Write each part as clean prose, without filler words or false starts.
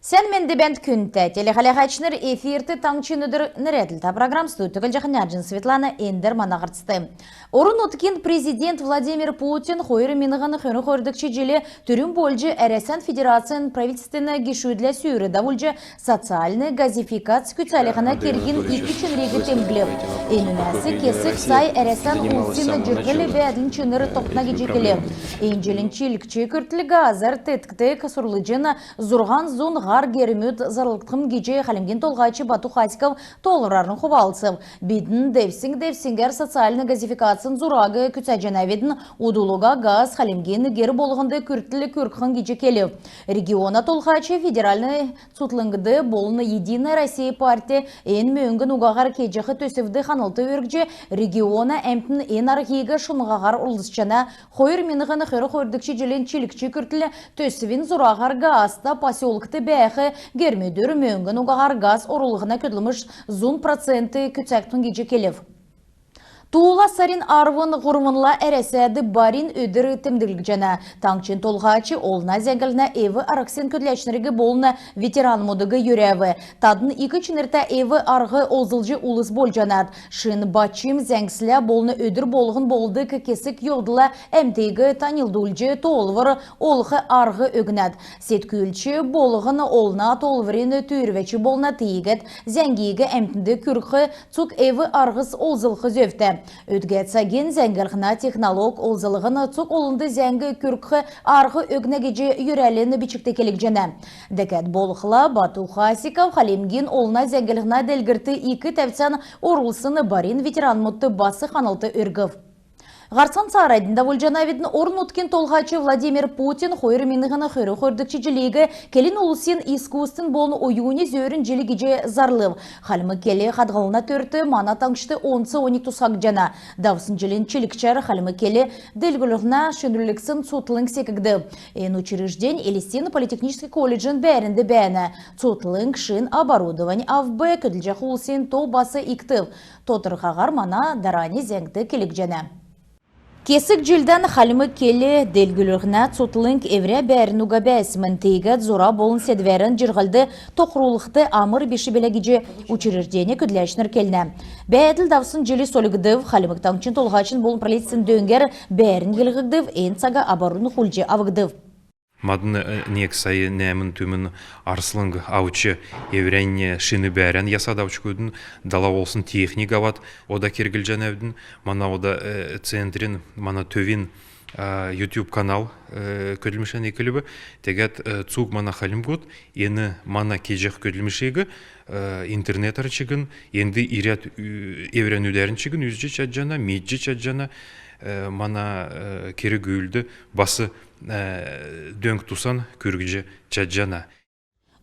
Sen men debent künte telehalahachner эфирті таңчыныдыр нәреділді программ студтігіл жақыняржын Светлана Эндер манағыртысты. Орын откен президент Владимир Путин хойры минығаны хөрі хөрдікші желі түрін болжы әресен федерациян правительственны гешудлі сүйрі давульжы социальны газификация күтсаліғына керген икічін регі темглев. Энунәсі кесік сай әресен ұлсыны жүргілі бәділін чыныры тоқна кежекелі. Энжелін чилікчі күртілігі азар тетікті касурлыжыны зұрған зон ғар керімет зарлықтым геже қалемген толғайчы Бату Хасиков толырарын хубалсып. Бидін девсингер социальны газификациян зурағы күтсәженәведін удулуға газ қалемген гері болғынды күртілі күркін геже келіп. Региона толғайчы федеральны сутлыңгыды болыны Единая Россия партия ен мөңгін уғағар кежеқі төсівді қанылты өргже региона әмтін ен архиығы шынғағар ұлысчана қойыр меніғыны қыры қойырдікші желен чилікчі күртілі төсівін зурағар газда поселкті бәйхі гермедер мөңгін уғағар газ орылығына көділміш зун проценті күтсәктің геже келіп. Туыла сарин арвын ғұрмынла әресәді барин өдірі тімділік жана. Таңчын толғачы олна зәңгіліна еві арақсен көтләшінірігі болына ветеран модығы юрәві. Тадын екі чынырта еві арғы олзылжы улыс бол жанад. Шын бачым зәңгісілі болына өдір болығын болды кекесік йоғдыла әмтегі танылдулжы толвыр олығы арғы өгінад. Сеткүлчі болығын олна толвырын түйірвечі болына тейгет зәңгейгі әмтінді күрқы цук еві арғыз олзылғы зөфті. Өтгәтсаген зәңгілғына технолог олзылығын цук олынды зәңгі күрқы арғы өгнәгеже юрәліні бичікті келік жана. Дәкәт болықла Бату Хасиков қалемген олына зәңгілғына дәлгірті екі тәпсән орылсыны барин ветеран мұтты басы қанылты үргів. Ғарсан сарайдында вольжанавидін орын откен толғачы Владимир Путин хойры меніғіні хойры хойрдікчі желегі келін олысен искуыстың болын ойуыне зөрін желегеже зарлыв. Халмы келі қадғалына төрті мана таңшты 10-12 тұсақ жана. Давсын желен челікчәрі халмы келі дәлгілігіна шөндірліксін сотлың секігді. Ен учрежден Элистен политехнический колледжін бәрінді бәні. Сотлың шын оборудовань авбы көділжақ олысен тол басы иктів. Тотырғағар мана дарани зәңді келік жана. Кесік жылдан халымы келі делгілігіна цутлынг евре бәрін уға бәсімін тейгіт зора болын седверін жырғылды тоқрулықты амыр беші белегеже учреждені күдләшінір келіне. Бәділ давсын жылы солығыдыв, халымық таңчын толғачын болын пролетсін дөңгер бәрін елғыдыв, ән саға абаруны құлжы авығдыв. Мадын нек сайы нәмін түмін арсылың аучы еврәне шыны бәрін ясад аучы көдің, дала олсын техника ват, ода кергіл жәнәвдің, мана ода центрин, мана төвін YouTube канал көділмішен екілібі, тегет цуг мана халим год, ені мана кежек көділмішегі интернет арчығын, енді ирят еврән үдәрін чығын, үзжі чаджана, меджі чаджана, мана кері гүйлді басы дөңк тусан көргіже чаджана.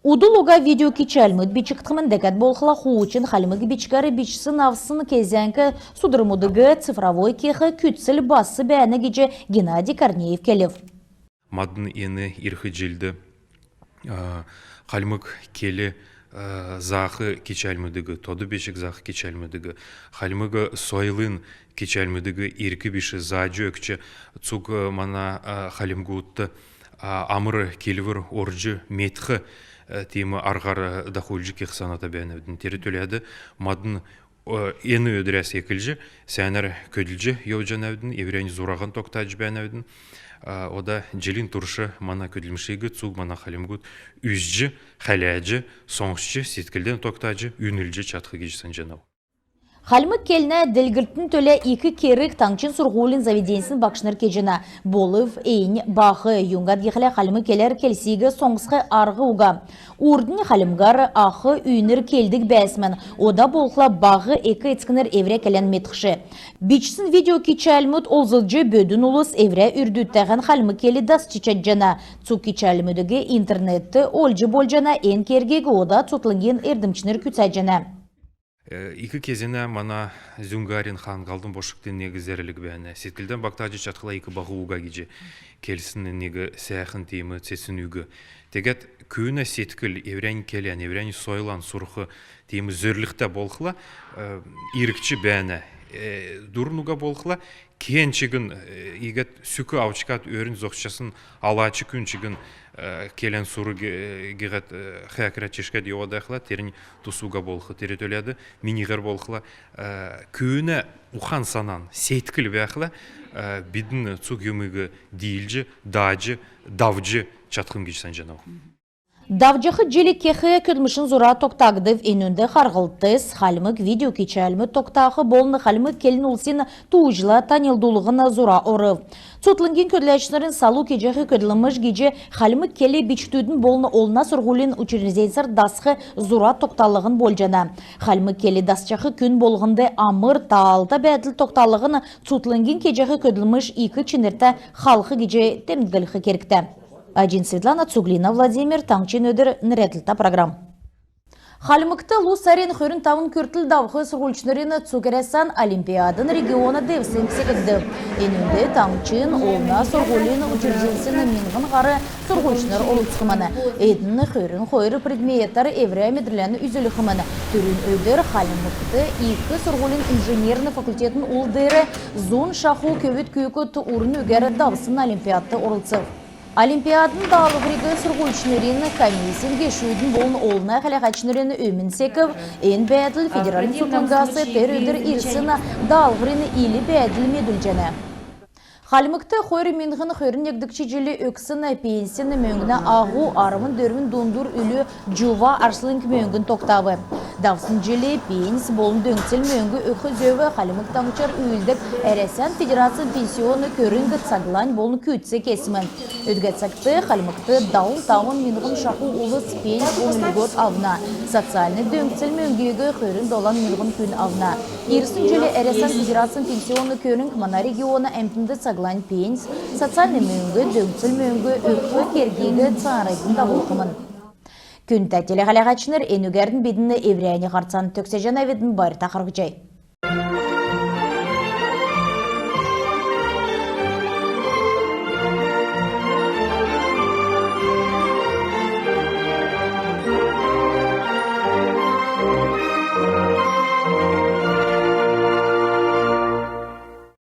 Удулуга видео кичалмыд бичіктімін дәкәт болқыла хуучын халымығы бичкары бичсін авсын кезенкі судырмудығы цифровой кеқі күтсіл басы бәні геже Геннадий Корнеев келів. Мадын ені ирхы жылды халымық келі зақы кичалмыдығы, тоды бешік зақы кичалмыдығы, халымығы сойлын кичалмыдығы иркі біші зажы өкчі цуг мана халымғы ұтты амыры келівір оржы метхі темі арғар дақулжы кеқсаната бәнівдің тері төледі мадын ені өдірәс екілжі сәнір көділжі еуджан әвдің еврейні зураған тоқтадж бәнівдің ода желін тұршы мана көділмішегі цуг мана халимгуд үзжі, хәләджі, соңшчы, сеткілден тоқтаджы, үнілжі чатқы кежісін жанау. Халмы келіне ділгірттін төлі екі керік таңчын сұрғулин заведенсін бақшыныр кежіна. Болыв, әйін, бағы, юңгад ехілі халмы келер келсегі соңғысқы арғы уға. Урдың халымғар ақы үйінір келдік бәсімін. Ода болқыла бағы екі етскінір евре келен метқшы. Бичсін видео кечәлміт олзылжы бөдің ұлыс евре үрдіттәғін халмы келі дас чичат жана. Цук кечәлмідігі интернетті олжы бол жана ен кергегі ода цутлыңген ердімчінір күтсәт жана. Икі кезіне мана Зюнгарин хан қалдың бошықтен негізерілік бәні. Сеткілден бақтажы чатқыла екі бағы уға кеже. Келсін негі сәйхін теймі цесін үгі. Тегет күйіні сеткіл еврән келен, еврән сойлан сұрқы теймі зөрлікті болқыла, ирікчі бәні. Дұрын уға болқыла, кенчігін егет сүкі аучкат өрін зоқшасын алачы күнчігін келен суры гегет хәкірі чешке деуа дайқыла, терін тусуға болқы терет өледі, минигер болқыла. Күйіні ухан санан сейткіл бәқыла, бидін цуг юмығы дейілжі, дажы, давжы чатқым кешсан жанау. Давжахы желі кехе көдмішін зура тоқтағдыв енінді қарғылтыз, халмык видео кечәлімі тоқтағы болны халмык келін ұлсин туыжла танылдулығына зура орыв. Цотлынген көдләшінерін салу кежеғі көділіміш геже халмык келі бичтудің болны олна сұрғулин учернезейсір дасқы зура тоқталығын болжана. Халмык келі дасчақы күн болғынды амыр таалта бәділ тоқталығын цотлынген кежеғі көділіміш екі чынырта халқы геже темділігі керікті. Аджин Светлана, Цуглина, Владимир, Таңчин өдір, Ніретілта программ. Халмыкты Лусарин хөрін тавын күртіл давғы сұрғылшынырыны Цукересан Олимпиадын регионы девсен ксекізді. Енінде Таңчин, Олна, Сұрғылын учрежденсіні минғын ғары сұрғылшыныр олыцқыманы. Едіні хөрін хойры предметтары еврея медріләні үзілі қыманы. Түрін өдір Халмыкты екі Сұрғылын инженерні факультетін ұлдыры зон шаху көвет күйкі урын өгәрі давысын Олимпиадты орылцып. Олимпиадын дағылығырығы сұрғылшынырыны комиссиян кешудің болын олына қалағачынырыны өмін секів, ең бәділ федералин сұлтыңғасы тер өдір ирсіна дағылығырыны илі бәділ медүлжені. Халмыкты хойры минғын хойрын егдікчі желі өксіні пенсияны мөңгіні ағу арымын дөрмін дондур үлі жува аршылынк мөңгін тоқтабы. Давсын желі пенс болын дөңсел мөңгі өқі зөві Халмыктан ұчар үйілдік әресен федерация пенсионы көрінгі цаглань болын көтсе кесімін. Өдгәтсәкті Халмыкты даун тауын минғын шақу ұлыс пенс болын үлгөт авна. Социальны дөңсел мөңгігі хойрын долан минғын күн авна. Ирсін желі әресен федерация пенсионы көрінг мана регионы әмтінді цаглань пенс, социальный мөңгі, дөңсел мөңгі, өқі кергегі царайдың дағылқымын. Күн тәтелі қалағачыныр, әнігердің бедіні еврейіне қарцаны төксе жана ведін бар тақырғы жай.